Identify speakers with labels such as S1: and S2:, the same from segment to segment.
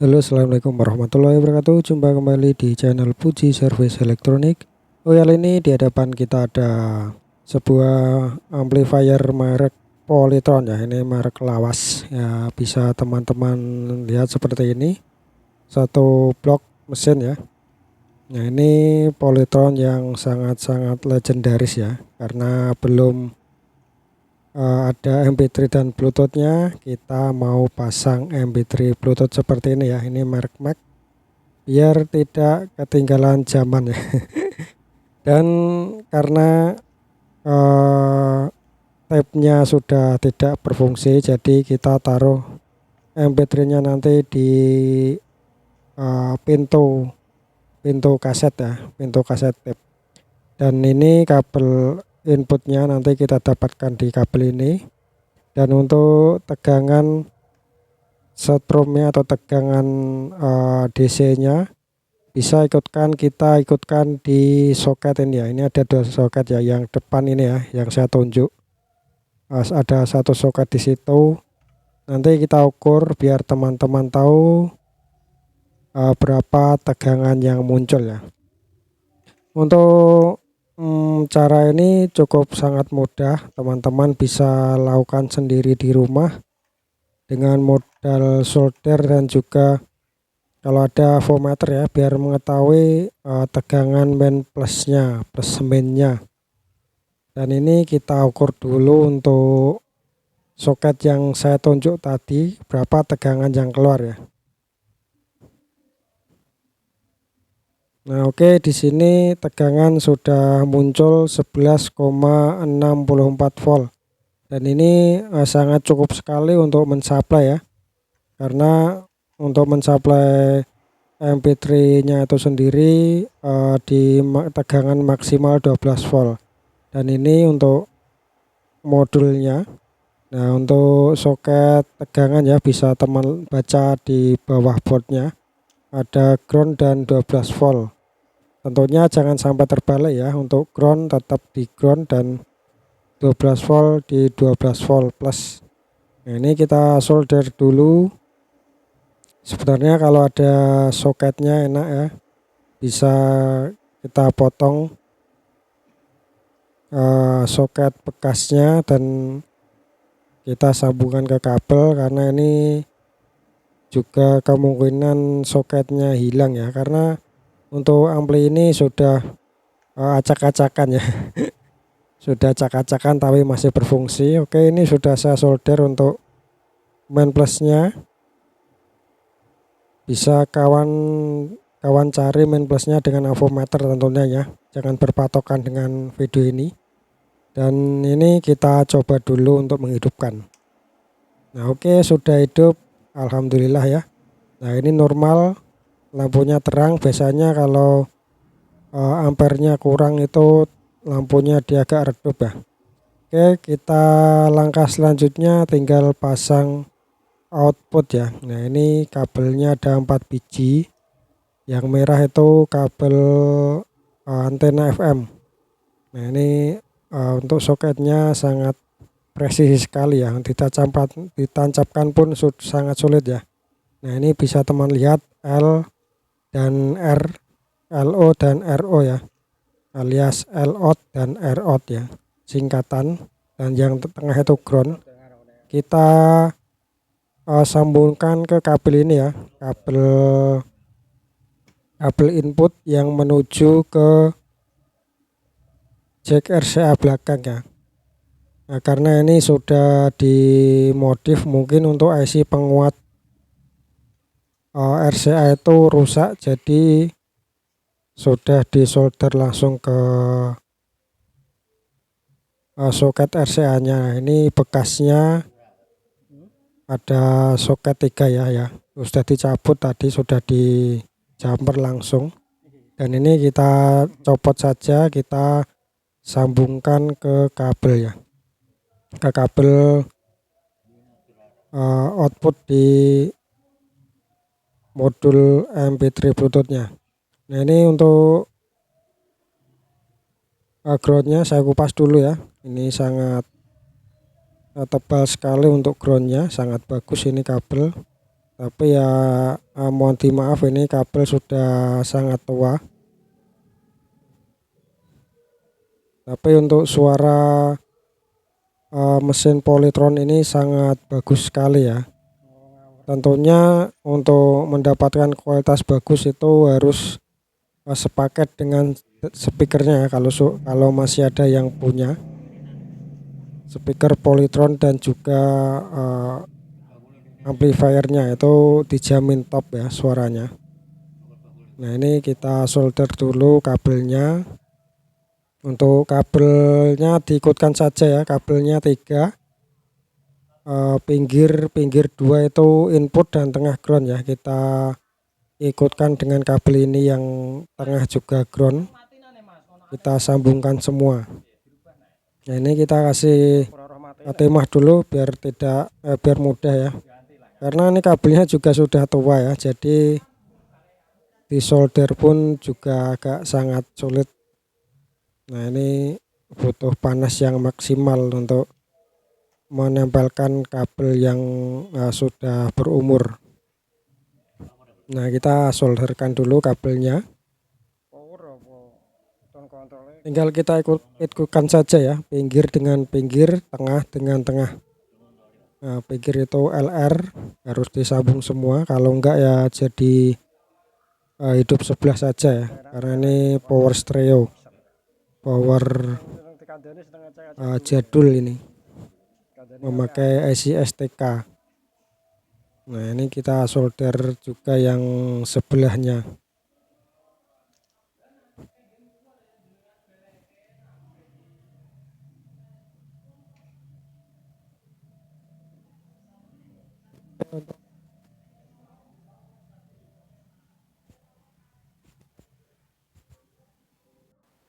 S1: Halo, assalamualaikum warahmatullahi wabarakatuh. Jumpa kembali di channel Puji Service Elektronik. Oh, kali ini di hadapan kita ada sebuah amplifier merek Polytron ya. Ini merek lawas ya. Bisa teman-teman lihat seperti ini. Satu blok mesin ya. Nah, ini Polytron yang sangat-sangat legendaris ya. Karena belum ada MP3 dan Bluetoothnya. Kita mau pasang MP3 Bluetooth seperti ini ya. Ini merek Mac biar tidak ketinggalan zaman ya. Dan karena tab-nya sudah tidak berfungsi, jadi kita taruh MP3-nya nanti di pintu kaset ya, pintu kaset tab. Dan ini kabel inputnya nanti kita dapatkan di kabel ini. Dan untuk tegangan setrum-nya atau tegangan DC-nya bisa kita ikutkan di soket ini ya. Ini ada dua soket ya, yang depan ini ya yang saya tunjuk. Ada satu soket di situ. Nanti kita ukur biar teman-teman tahu berapa tegangan yang muncul ya. Untuk cara ini cukup sangat mudah, teman-teman bisa lakukan sendiri di rumah dengan modal solder dan juga kalau ada voltmeter ya, biar mengetahui tegangan main plusnya, plus mainnya. Dan ini kita ukur dulu untuk soket yang saya tunjuk tadi, berapa tegangan yang keluar ya. Nah, oke, di sini tegangan sudah muncul 11,64 volt. Dan ini sangat cukup sekali untuk mensuplai ya. Karena untuk mensuplai MP3-nya itu sendiri di tegangan maksimal 12 volt. Dan ini untuk modulnya. Nah, untuk soket tegangan ya bisa teman baca di bawah boardnya. Ada ground dan 12 volt. Tentunya jangan sampai terbalik ya. Untuk ground tetap di ground dan 12 volt di 12 volt plus. Nah, ini kita solder dulu. Sebenarnya kalau ada soketnya enak ya, bisa kita potong soket bekasnya dan kita sambungkan ke kabel, karena ini juga kemungkinan soketnya hilang ya, karena untuk ampli ini sudah acak-acakan ya. Sudah acak-acakan tapi masih berfungsi. Oke, ini sudah saya solder untuk main plusnya. Bisa kawan cari main plusnya dengan avometer tentunya ya, jangan berpatokan dengan video ini. Dan ini kita coba dulu untuk menghidupkan. Nah, oke, sudah hidup, alhamdulillah ya. Nah, ini normal, lampunya terang. Biasanya kalau ampernya kurang itu lampunya dia agak redup ya. Oke, kita langkah selanjutnya tinggal pasang output ya. Nah, ini kabelnya ada 4 biji. Yang merah itu kabel antena FM. Nah, ini untuk soketnya sangat presisi sekali ya. Ditancapkan pun sangat sulit ya. Nah, ini bisa teman lihat L dan R, LO dan RO ya, alias LOUT dan ROUT ya, singkatan. Dan yang tengah itu ground. Kita sambungkan ke kabel ini ya, kabel input yang menuju ke jack RCA belakang ya. Nah, karena ini sudah dimodif mungkin untuk IC penguat RCA itu rusak, jadi sudah disolder langsung ke soket RCA-nya. Ini bekasnya ada soket 3 ya, sudah dicabut tadi, sudah di jumper langsung. Dan ini kita copot saja, kita sambungkan ke kabel ya, ke kabel output di modul MP3 Bluetoothnya. Nah, ini untuk groundnya saya kupas dulu ya. Ini sangat tebal sekali untuk groundnya, sangat bagus ini kabel. Tapi ya mohon dimaaf, ini kabel sudah sangat tua. Tapi untuk suara mesin Polytron ini sangat bagus sekali ya. Tentunya untuk mendapatkan kualitas bagus itu harus sepaket dengan speakernya ya. Kalau masih ada yang punya speaker Polytron dan juga amplifiernya, itu dijamin top ya suaranya. Nah, ini kita solder dulu kabelnya. Untuk kabelnya diikutkan saja ya, kabelnya 3, pinggir 2 itu input dan tengah ground ya. Kita ikutkan dengan kabel ini yang tengah juga ground, kita sambungkan semua. Nah, ini kita kasih timah dulu biar mudah ya, karena ini kabelnya juga sudah tua ya, jadi disolder pun juga agak sangat sulit. Nah, ini butuh panas yang maksimal untuk menempelkan kabel yang sudah berumur. Nah, kita solderkan dulu kabelnya, tinggal kita ikutkan saja ya, pinggir dengan pinggir, tengah dengan tengah. Nah, pinggir itu LR harus disambung semua, kalau enggak ya jadi hidup sebelah saja ya, karena ini power stereo, power jadul ini, memakai IC STK. Nah, ini kita solder juga yang sebelahnya.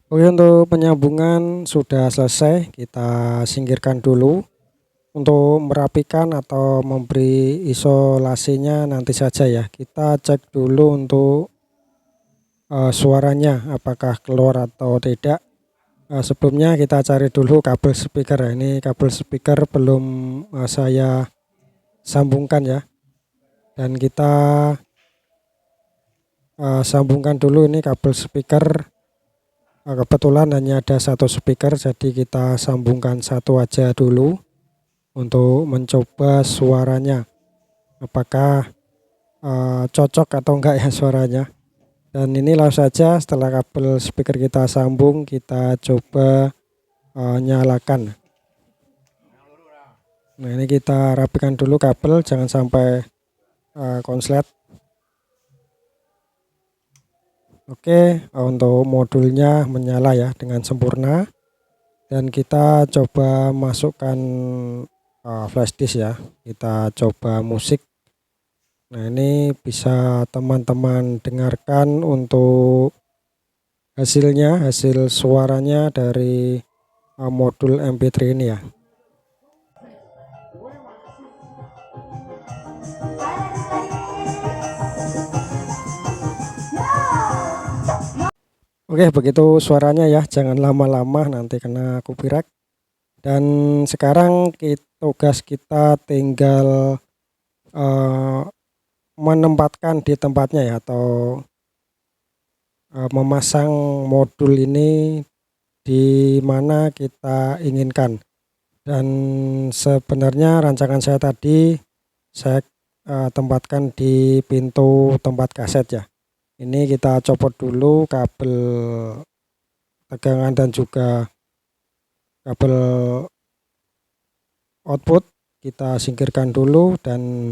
S1: Oke, untuk penyambungan sudah selesai, kita singkirkan dulu. Untuk merapikan atau memberi isolasinya nanti saja ya. Kita cek dulu untuk suaranya apakah keluar atau tidak. Sebelumnya kita cari dulu kabel speaker ya. Ini kabel speaker belum saya sambungkan ya, dan kita sambungkan dulu ini kabel speaker. Kebetulan hanya ada satu speaker, jadi kita sambungkan satu aja dulu untuk mencoba suaranya apakah cocok atau enggak ya suaranya. Dan inilah saja, setelah kabel speaker kita sambung, kita coba nyalakan. Nah, ini kita rapikan dulu kabel, jangan sampai konslet. Oke, untuk modulnya menyala ya dengan sempurna, dan kita coba masukkan flash disk ya, kita coba musik. Nah, ini bisa teman-teman dengarkan untuk hasil suaranya dari modul MP3 ini ya. Oke, begitu suaranya ya, jangan lama-lama nanti kena copyright. Dan sekarang tugas kita tinggal menempatkan di tempatnya ya, atau memasang modul ini di mana kita inginkan. Dan sebenarnya rancangan saya tadi saya tempatkan di pintu tempat kaset ya. Ini kita copot dulu kabel tegangan dan juga kabel output, kita singkirkan dulu, dan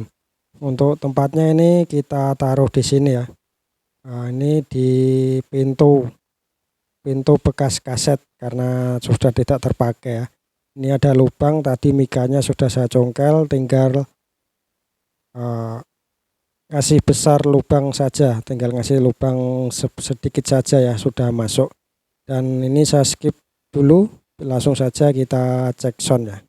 S1: untuk tempatnya ini kita taruh di sini ya. Nah, ini di pintu bekas kaset karena sudah tidak terpakai ya. Ini ada lubang, tadi mikanya sudah saya congkel, tinggal ngasih besar lubang saja, tinggal ngasih lubang sedikit saja ya, sudah masuk. Dan ini saya skip dulu, langsung saja kita cek sound ya.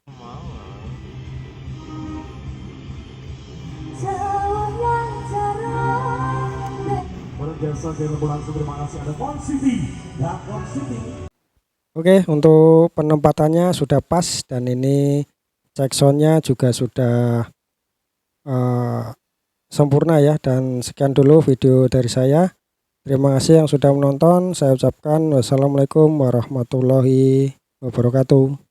S1: Oke, untuk penempatannya sudah pas, dan ini cek soundnya juga sudah sempurna ya. Dan sekian dulu video dari saya. Terima kasih yang sudah menonton. Saya ucapkan wassalamualaikum warahmatullahi wabarakatuh.